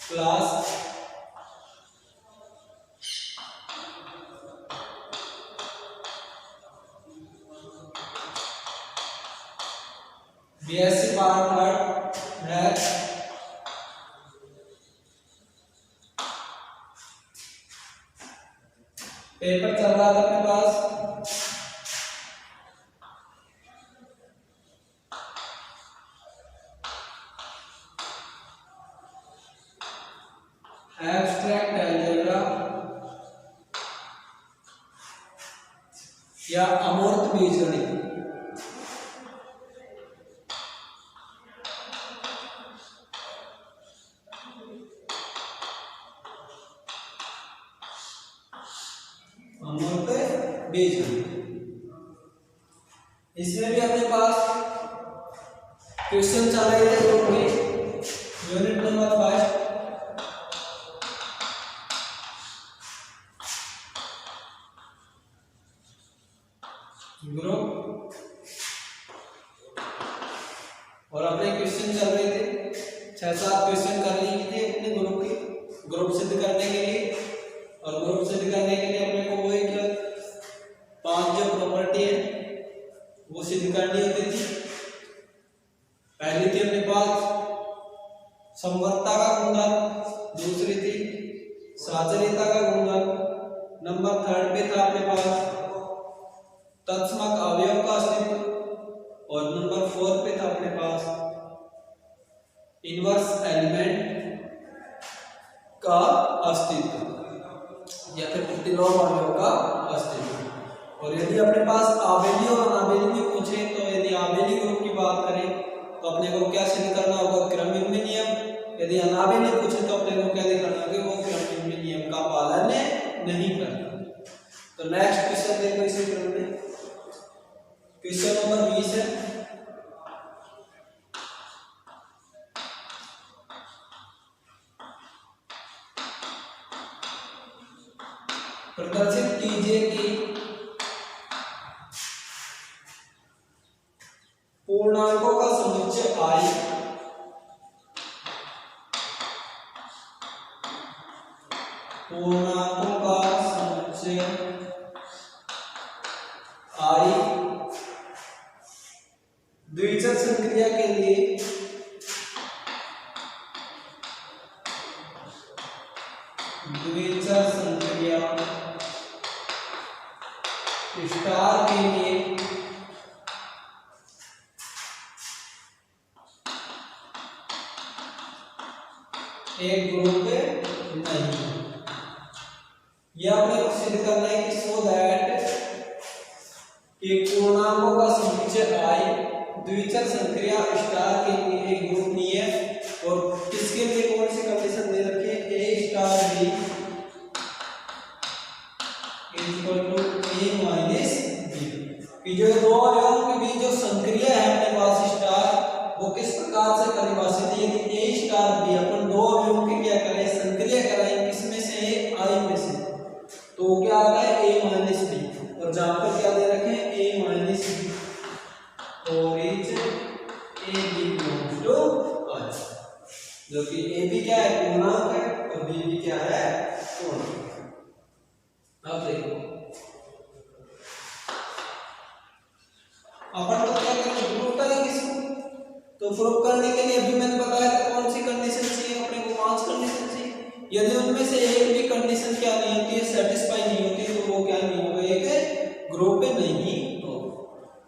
Class BSc part third math paper चल रहा था अपने पास एब्स्ट्रैक्ट अलजेब्रा या अमूर्त बीजगणित। अमूर्त बीजगणित इसमें भी अपने पास क्वेश्चन चल रहे थे यूनिट नंबर 5 ग्रुप और अपने क्वेश्चन चल रहे थे 6-7 क्वेश्चन कर लिए थे अपने ग्रुप के ग्रुप सिद्ध करने के लिए। और ग्रुप सिद्ध करने के लिए अपने को वो एक 5 जो प्रॉपर्टी है वो सिद्ध करनी होती थी। पहली थी अपने पास समवर्तता का गुणधर्म, दूसरी थी साचर्यता का गुणधर्म, नंबर 3 पे था अपने पास तत्समक अवयव का अस्तित्व और नंबर 4 पे था अपने पास इनवर्स एलिमेंट का अस्तित्व या फिर प्रतिलोम अवयव का अस्तित्व। और यदि अपने पास आबेली और अनाबेली भी पूछे तो यदि आबेली ग्रुप की बात करें तो अपने को क्या सिद्ध करना होगा, क्रमयुग्मी नियम। यदि अनाबेली पूछे तो अपने को क्या दिखाना कि वो क्रमयुग्मी नियम का पालन नहीं करता। तो नेक्स्ट क्वेश्चन देखो इसी क्रम में क्वेश्चन नंबर 20 है प्रदर्शित कीजिए कि पूर्णांकों का समुच्चय i पूर्णांकों का समुच्चय i द्विचर संक्रिया के लिए द्विचर संक्रिया स्टार के लिए एक ग्रुप नहीं। यह अपने को सिद्ध करना है कि सो दैट पूर्णांकों का समुच्चय i द्विचर संक्रिया स्टार के लिए एक ग्रुप नहीं है। और किसके लिए कौन सी कंडीशन दे रखी है, a star b equal to a minus b। जो दो अवयवों के बीच जो संक्रिया है अपने पास स्टार वो किस प्रकार से परिभाषित है। यदि a स्टार b अपन दो अवयवों की क्या करें, संक्रिया कराएं किसमें से, i में से, तो क्या आ गया a माइनस b। और जहां पर क्या दे रखे हैं a माइनस b और is a b belongs to i, जो कि a b क्या है, पूर्णांक है और b भी क्या है, पूर्णांक। अब देखो अपन को क्या करना है, प्रूफ करें किसको। तो प्रूफ करने के लिए अभी मैंने बताया था कौन सी कंडीशन चाहिए अपने को, 5 कंडीशन चाहिए। यदि उनमें से एक भी कंडीशन क्या नहीं होती है, सेटिस्फाई नहीं होती, तो वो क्या नहीं होगा, एक ग्रुप में नहीं होगा।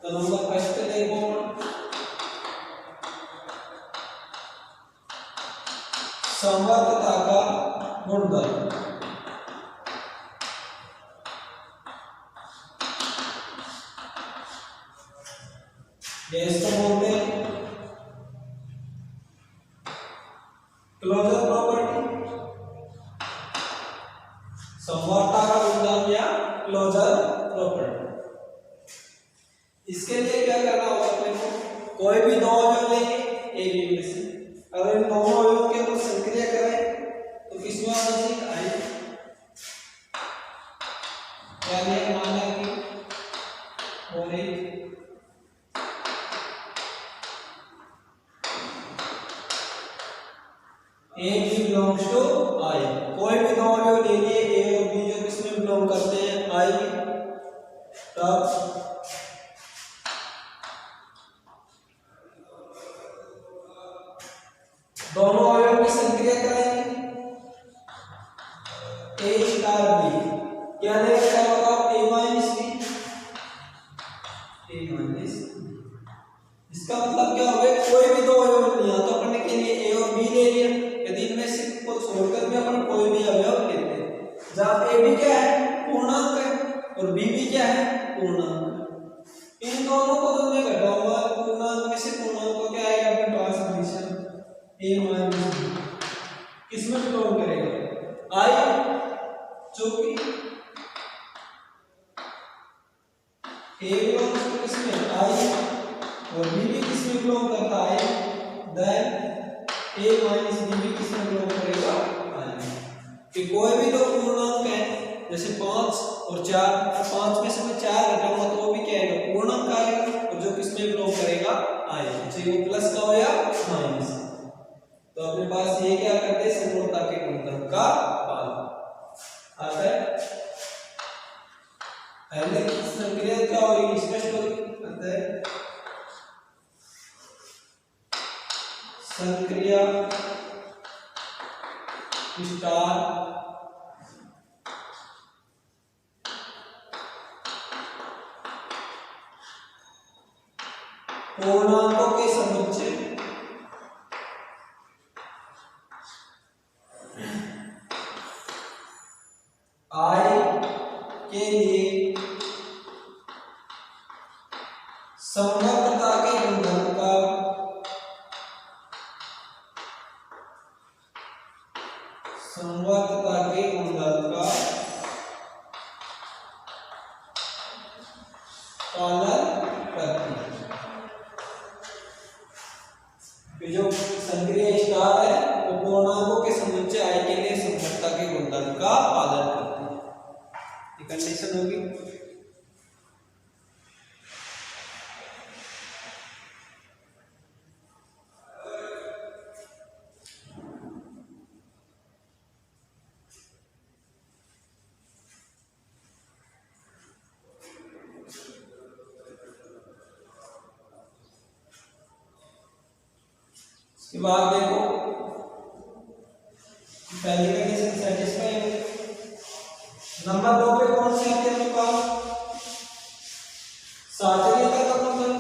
तो नंबर फर्स्ट पे देखो समवर्तता का गुणधर्म। इसको बोलते हैं क्लोजर प्रॉपर्टी, समवर्तता का गुणधर्म या क्लोजर प्रॉपर्टी। इसके लिए क्या करना होगा अपने को, कोई भी दो अवयव लेंगे एक भी में से, अगर इन दोनों अवयवों के ऊपर संक्रिया करें तो किसमें आना चाहिए, आई। यानी माना कि और ए बी बिलोंग्स टू आई। कोई भी दो अवयव ले लिए ए और बी जो किसमें बिलोंग करते हैं आई, तब दोनों अवयव की संक्रिया कराएंगे ए स्टार बी, क्या देगा, क्या होगा ए माइनस बी, ए माइनस। इसका मतलब क्या हो गया, कोई भी दो अवयव लिया तो अपन ने के लिए ए और बी ले लिया, यदि इनमें से को छोड़कर भी अपन कोई भी अवयव लेते हैं, जहां ए भी क्या है पूर्णांक है और बी भी क्या है पूर्णांक है, इन दोनों को तुमने घटाओ, पूर्णांक में से पूर्णांक को क्या आएगा अपने पास हमेशा ए माइनस बी, किसमें बिलोंग करेगा आई, जो कि ए बिलोंग्स टू किसमें आई और बी भी किसमें बिलोंग करता है, देन ए माइनस बी भी किसमें बिलोंग करेगा आई। कि कोई भी दो पूर्णांक है जैसे 5 और 4, 5 में से मैं 4 घटाऊंगा तो वो भी क्या आएगा पूर्णांक आएगा, और जो किसमें बिलोंग करेगा आई, चाहे वो प्लस का हो या माइनस। तो अपने पास ये क्या करते हैं समरूपता के गुणधर्म का पालन आता है। पहले की संक्रिया क्या होगी, स्पष्ट होगी, अतः संक्रिया स्टार पूर्णांकों के समुच्चय आई के लिए समवर्तता के गुणधर्म का पालन करती है। जो संक्रिय स्टार है वो पूर्णांकों के समुच्चय आई के लिए समवर्तता के गुणधर्म का पालन करती है, ये कंडीशन होगी। इसके बाद देखो पहली कंडीशन सेटिस्फाई हो गई। नंबर 2 पे कौन सी आती है अपने पास साचर्यता का गुणधर्म,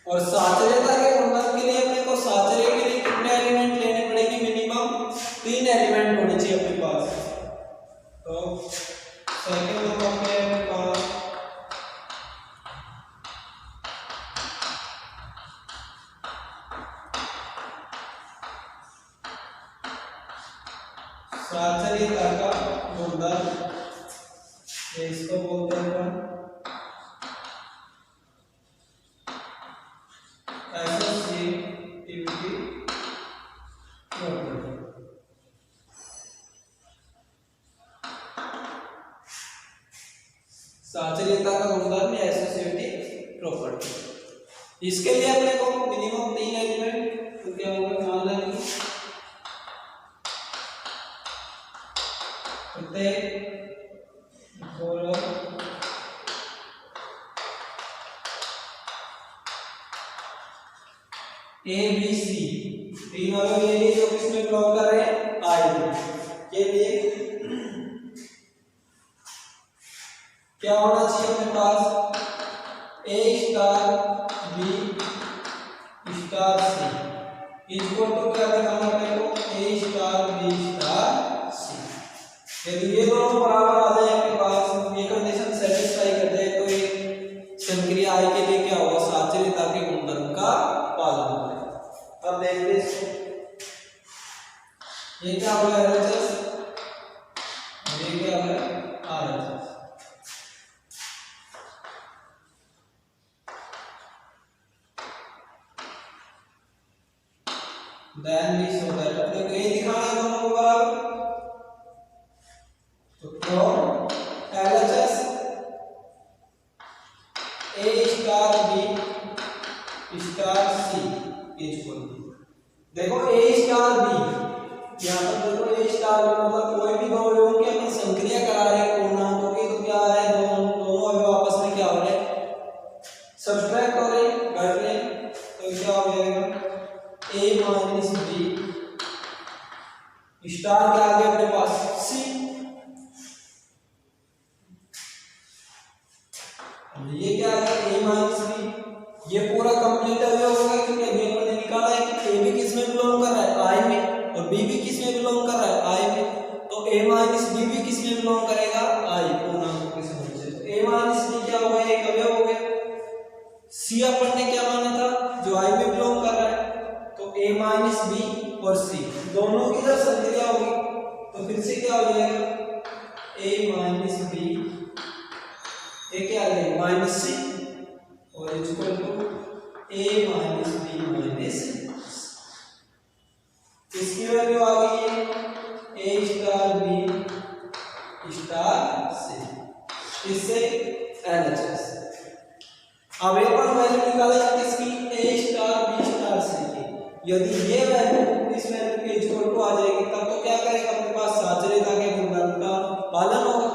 और साचर्यता के गुणधर्म के लिए अपने को साचर्य के लिए कितने एलिमेंट लेने पड़ेंगे, मिनिमम 3 एलिमेंट होने चाहिए अपने पास। तो सेकंड नंबर पे अपने पास साचर्यता का गुणधर्म, इसको बोलते हैं एसोसिएटिविटी प्रॉपर्टी। साचर्यता का गुणधर्म या एसोसिएटिव प्रॉपर्टी। इसके लिए अपने को मिनिमम 3 एलिमेंट, तो क्या होगा मान लेंगे ए बी सी, तीन अवयव ये लिए जो किसमें बिलोंग कर रहे हैं आई के लिए क्या होना चाहिए अपने पास A star B star C equal to क्या दिखाना अपने को A star B star C. यदि ये दोनों बराबर आ जाए अपने पास, ये कंडीशन सेटिस्फाई कर जाए, तो ये संक्रिया आई के लिए क्या होगा साचर्यता के गुणधर्म का पालन करेगा। अब देखते हैं इसको, ये क्या होगा एलएचएस, ये क्या होगा आरएचएस। देन दिस होता है अपने को ये दिखाना है दोनों को बराबर, तो फ्रॉम एलएचएस देखो ए स्टार बी, यहाँ पर देखो ए स्टार बी मतलब कोई भी दो अवयवों की अपन संक्रिया करा रहे हैं पूर्णांकों की, तो क्या आ रहा है, दोनों अवयव आपस में क्या हो रहे हैं, सब्ट्रैक्ट हो रहे हैं, घट रहे हैं। तो क्या हो जाएगा, ए माइनस बी स्टार के आगे अपने पास सी, ये क्या है a माइनस बी, ये पूरा कंप्लीट अवयव होगा क्योंकि अभी अपन ने निकाला है कि a भी किस में बिलोंग कर रहा है, i में, और b भी किस में बिलोंग कर रहा है, i में। तो a माइनस b भी किस में बिलोंग करेगा, i पूर्णांकों के समूह से। तो a माइनस b क्या होगा, एक अवयव हो गया। c अपन ने क्या माना था, जो i में बिलोंग कर रहा है, तो a माइनस b और c दोनों की जब संक्रिया होगी तो फिर से क्या हो जाएगा, a माइनस b, ये क्या आ गया माइनस सी, और equal to a minus b minus, इसकी वैल्यू आ गई है a स्टार b स्टार सी, इससे LHS। अब एक और वैल्यू निकाला जाए किसकी, a स्टार b स्टार सी की। यदि ये वैल्यू इस वैल्यू के इक्वल टू आ जाएगी तब तो क्या करेगा, अपने पास साचर्यता के गुणधर्म का पालन होगा।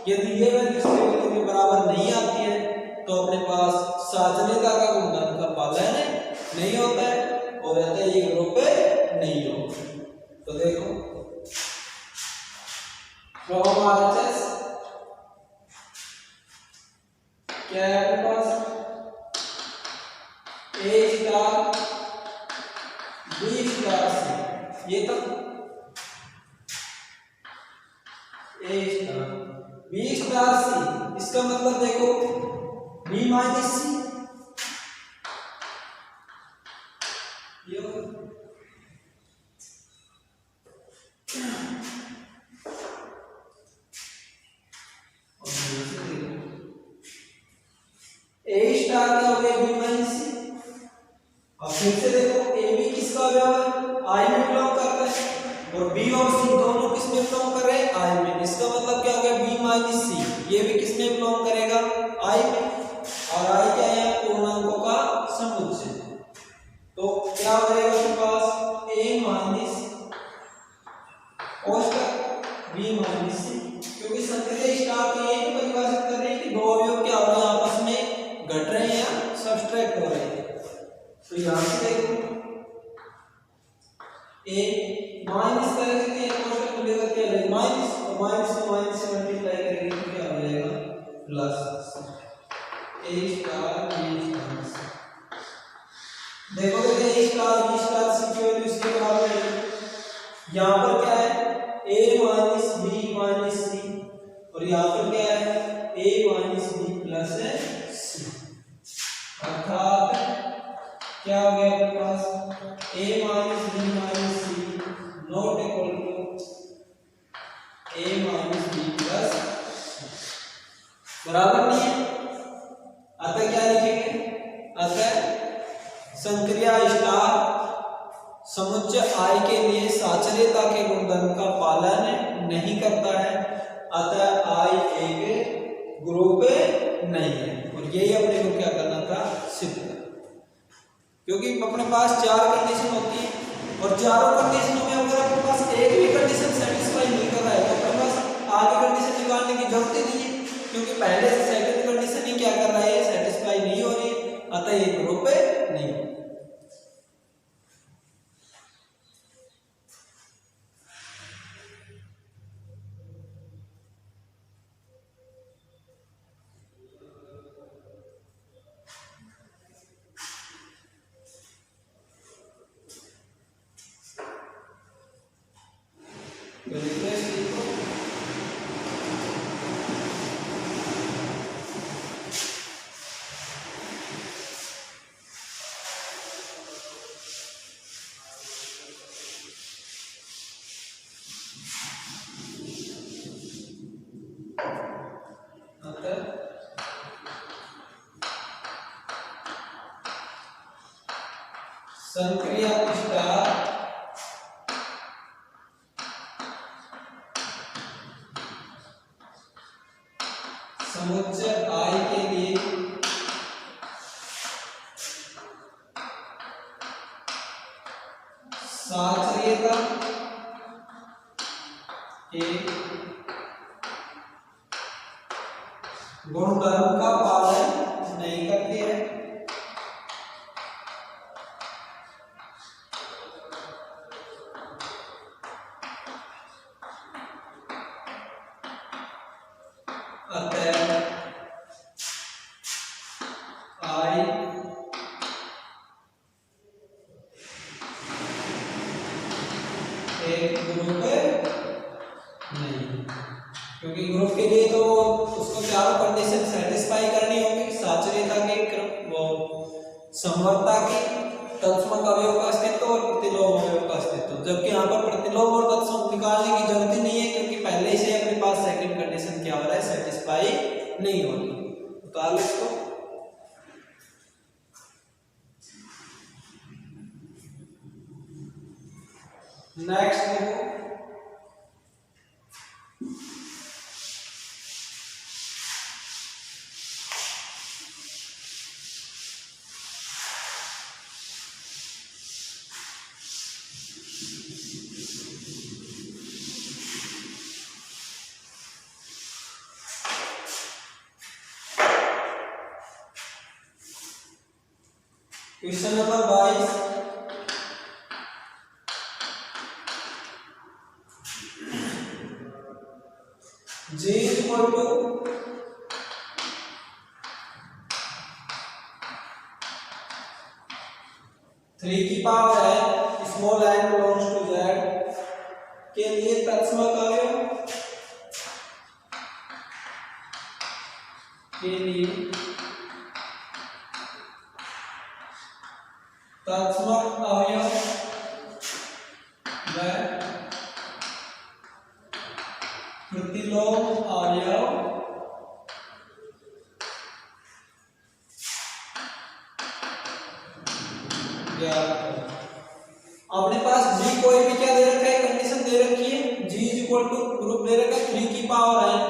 यदि ये वैल्यू इस वैल्यू के बराबर नहीं आती है तो अपने पास साचर्यता का गुणधर्म का पालन नहीं होता है और रहता है ये ग्रुप नहीं होगा। तो देखो फ्रॉम RHS क्या है अपने पास, a star b star c, ये तक a star b star c, इसका मतलब देखो b minus c, a star क्या हो गया, b माइनस सी। अब फिर से देखो a भी किसका अवयव है, i में बिलोंग करता है, और b और c दोनों किस में बिलोंग कर रहे हैं, i में। इसका मतलब क्या हो गया, b माइनस सी, ये भी किस में बिलोंग करेगा, i में, और i क्या है, पूर्णांकों का समुच्चय। तो क्या हो जाएगा आपके पास, a माइनस कोष्टक b माइनस सी, क्योंकि संक्रिया स्टार को ये परिभाषित कर रहे हैं कि दो अवयव क्या हो रहे हैं, आपस में घट रहे हैं या सब्ट्रैक्ट हो रहे हैं। तो यहां से देखो a माइनस करेंगे तो कोष्टक मिलेगा क्या, माइनस, और माइनस को माइनस से मल्टीप्लाई करेंगे तो क्या हो जाएगा, plus a star b star. देखो a star b star c की वैल्यू इसके बराबर है, यहां पर क्या है a minus b minus c, और यहां पर क्या है a minus b plus c, अर्थात क्या हो गया आपके पास, a minus b minus c not equal to a minus b plus बराबर नहीं है। अतः क्या लिखेंगे, अतः संक्रिया स्टार समुच्चय i के लिए साचर्यता के गुणधर्म का पालन नहीं करता है, अतः i एक ग्रुप नहीं है। और यही अपने को क्या करना था, सिद्ध करना, क्योंकि अपने पास चार कंडीशन होती है और चारों कंडीशनों में अगर अपने पास एक भी कंडीशन सेटिस्फाई नहीं कर रहा है तो अपने पास आगे कंडीशन निकालने की जरूरत ही नहीं है, क्योंकि पहले से सेकंड कंडीशन ही क्या कर रहा है, सेटिस्फाई नहीं हो रही है, अतः ये ग्रुप नहीं है। संक्रिया स्टार समुच्चय I के लिए ए गुणधर्म का पालन नहीं करती है। अतः आई एक ग्रुप नहीं, क्योंकि ग्रुप के लिए तो उसको चारों कंडीशन सेटिस्फाई करनी होगी, साचर्यता की, वो समवर्ता की, तत्समक अवयव का अस्तित्व और प्रतिलोम अवयव का अस्तित्व। जबकि यहाँ पर प्रतिलोम और तत्समक निकालने की जरूरत ही नहीं है, क्योंकि पहले से अपने पास सेकंड कंडीशन क्या हो रहा है, सेटिस्फाई नहीं हो रही। उतार इसको। नेक्स्ट देखो, question number 22। G is equal to 3 की पावर है small n belongs to z के लिए तत्समक अवयव के लिए तत्समक अवयव व प्रतिलोम अवयव अपने पास G कोई भी क्या दे रखा है, कंडीशन दे रखी है। G is equal to group दे रखा है 3 की पावर n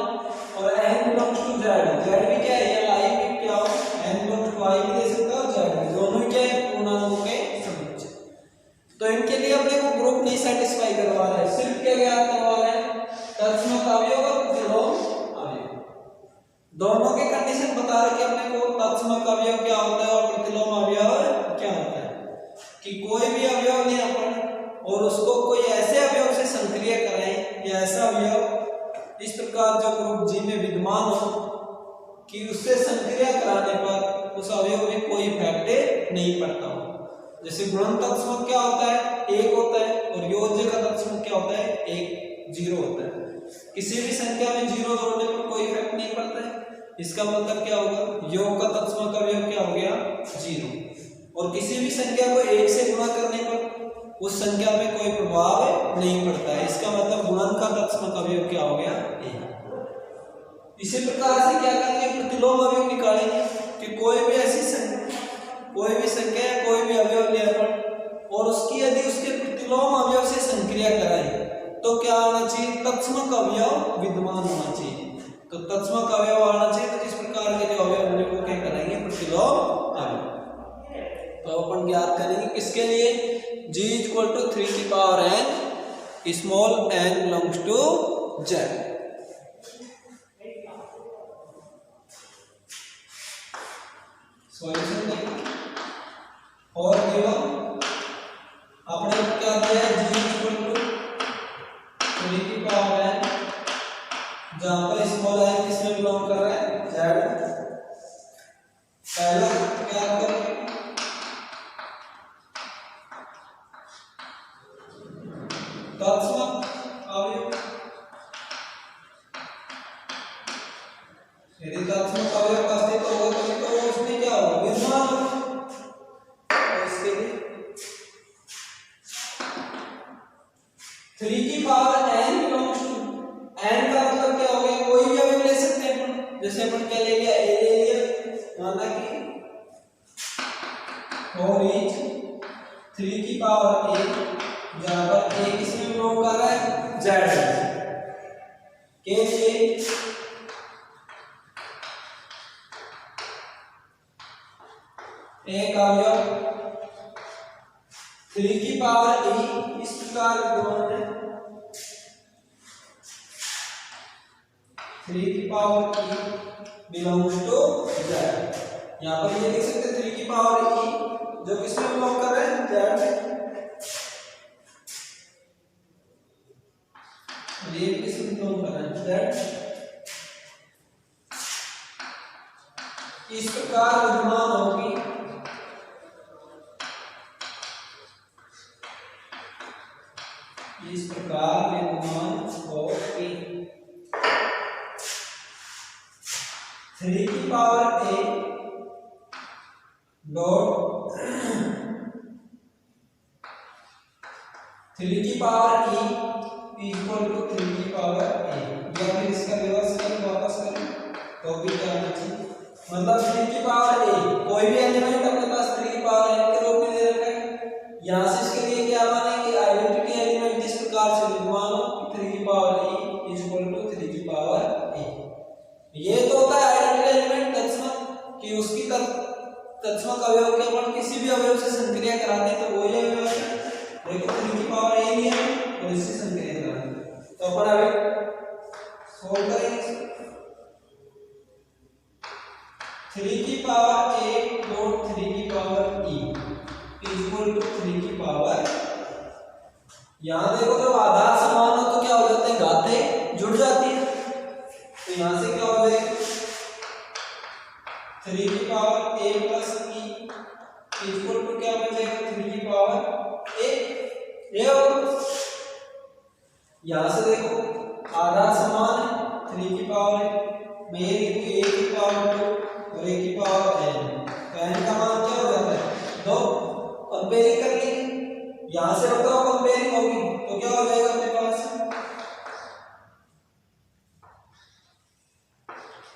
और n belongs to z। z भी क्या है, या i भी क्या हो, n बिलोंग्स टू i भी दे सकता है, z भी, दोनों ही क्या है, पूर्णांकों के समुच्चय। तो इनके लिए अपने को ग्रुप नहीं सेटिस्फाई करवा रहा है, सिर्फ क्या ज्ञात करवा रहा है, तत्समक अवयव और प्रतिलोम अवयव। दोनों के कंडीशन बता रहे कि अपने को तत्समक अवयव क्या होता है और प्रतिलोम अवयव क्या होता है। कि कोई भी अवयव लें अपन और उसको कोई ऐसे अवयव से संक्रिय करें, या ऐसा अवयव इस प्रकार जो ग्रुप जी में विद्यमान हो कि उससे संक्रिय कराने पर उस अवयव में कोई इफेक्ट नहीं पड़ता हो। जैसे गुणन तत्समक क्या होता है, 1 होता है, और योज्य का तत्समक क्या होता है, 1 0 होता है। किसी भी संख्या में 0 जोड़ने पर कोई इफेक्ट नहीं पड़ता है। इसका मतलब क्या होगा, योग का तत्समक अवयव क्या हो गया, 0। और किसी भी संख्या को 1 से गुणा करने पर उस संख्या में कोई प्रभाव नहीं पड़ता है। इसका मतलब गुणन का तत्समक अवयव क्या हो गया, 1। इसी प्रकार से क्या करेंगे, प्रतिलोम अवयव निकालेंगे कि कोई भी ऐसी संख्या या कोई भी अवयव ले अपन और उसकी यदि उसके प्रतिलोम अवयव से संक्रिया कराएं तो क्या होना चाहिए, तत्समक अवयव विद्यमान होना चाहिए। तो तत्समक अवयव आना चाहिए। तो इस प्रकार के जो अवयव होने को क्या करेंगे, प्रतिलोम अवयव। तो अपन ज्ञात करेंगे किसके लिए, G इज इक्वल टू 3 की power n small n belongs to z। Solution देखिए, और गिवन अपने क्या दिया है, G इज इक्वल टू 3 की पावर n, जहां पर स्मॉल n किसमें बिलोंग कर रहा है, z। पहला क्या करेंगे, तत्समक अवयव, यदि तत्समक अवयव का अस्तित्व होगा तो उसमें क्या होगा, विद्यमान होगा। तो इसके लिए 3 की power n belongs to, n का मतलब क्या हो गया, कोई भी अवयव ले सकते हैं अपन। जैसे अपन क्या ले लिया, a ले लिया, माना कि 4 इज 3 की पावर a, जहां पर a किसमें बिलोंग कर रहा है, z के लिए एक अवयव 3 की पावर e इस प्रकार विद्यमान है 3 की power e belongs to z। यहाँ पर ये लिख सकते हैं 3 की पावर e जो किसमें बिलोंग कर रहे हैं, z में। ये किसमें बिलोंग कर रहे हैं, z। इस प्रकार विद्यमान होगी इस प्रकार विद्यमान होगी 3 की पावर a डॉट 3 की पावर e इक्वल टू 3 की पावर a, या फिर इसका रिवर्स कर वापस करें तो भी क्या आना चाहिए, मतलब 3 की पावर a कोई भी एलिमेंट अपने पास 3 की पावर n के रूप में दे रखा है। यहाँ से इसके लिए क्या मानेंगे, आइडेंटिटी एलिमेंट जिस प्रकार से विद्यमान हो 3 की पावर e इक्वल टू 3 की पावर a। ये तो होता है आइडेंटिटी एलिमेंट तत्समक कि उसकी तत्समक अवयव के अपन किसी भी अवयव से संक्रिया कराते हैं तो वो ये अवयव है, देखो 3 की पावर a ही है और इससे संक्रिया कराते तो अपन अभी सोल्व करेंगे। 3 की पावर a डॉट 3 की पावर e इक्वल टू 3 की पावर, यहाँ देखो जब आधार समान हो तो क्या हो जाते हैं, घातें जुड़ जाती है। तो यहाँ से क्या हो जाएगा 3 की power a plus e equal to क्या बचेगा 3 की पावर a। यहाँ से देखो आधार समान है 3 की पावर है, मैं ये लिख के a की पावर 2 और a की पावर n, तो n का मान क्या हो जाता है 2। कंपेयरिंग कर लेंगे, यहाँ से बताओ कंपेयरिंग होगी तो क्या हो जाएगा अपने पास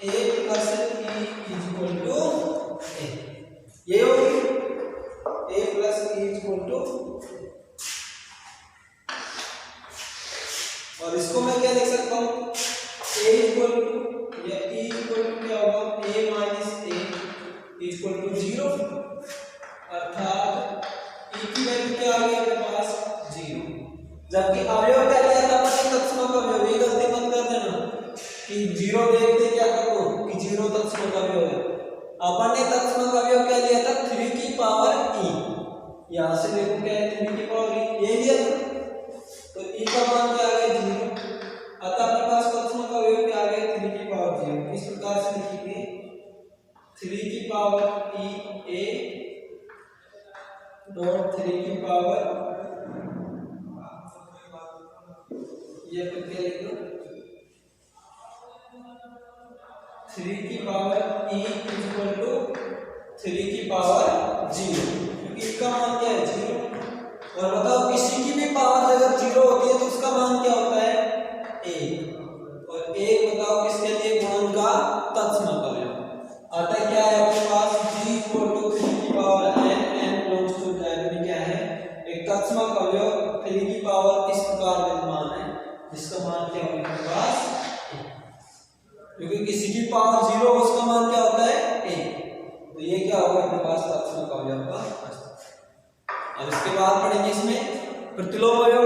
a plus e equal to a, ये होगी a plus e equal to, और इसको मैं क्या लिख सकता हूँ a इक्वल टू या e इक्वल टू क्या होगा a minus a equal to 0, अर्थात e की वैल्यू क्या आ गई अपने पास 0। जबकि अवयव क्या लिया था अपने तत्समक अवयव, ये गलती मत कर देना कि 0 देखते क्या करो कि 0 तत्समक अवयव है। अपन ने तत्समक अवयव क्या लिया था 3 की पावर e, यहाँ से देखो क्या है 3 की पावर e ये लिया था तो e का मान क्या आ गया 0, अतः अपने पास तत्समक अवयव क्या आ गया 3 की पावर 0। इस प्रकार से लिखेंगे 3 की पावर e a डॉट 3 की पावर, ये फिर क्या लिख दो 3 की पावर e इक्वल टू 3 की पावर 0, क्योंकि इसका मान क्या है 0। और बताओ किसी की भी पावर अगर 0 होती है तो उसका मान क्या होता है 1, और 1 बताओ किसके लिए गुणन का तत्समक अवयव, अतः क्या है आपके पास g इक्वल टू 3 की power n belongs to z में क्या है एक तत्समक अवयव 3 की पावर इस प्रकार विद्यमान है जिसका मान क्या होगा आपके पास 1, क्योंकि किसी की पावर 0 हो उसका मान क्या होता है 1, तो ये क्या होगा अपने पास तत्समक अवयव का। अब इसके बाद पढ़ेंगे इसमें प्रतिलोम अवयव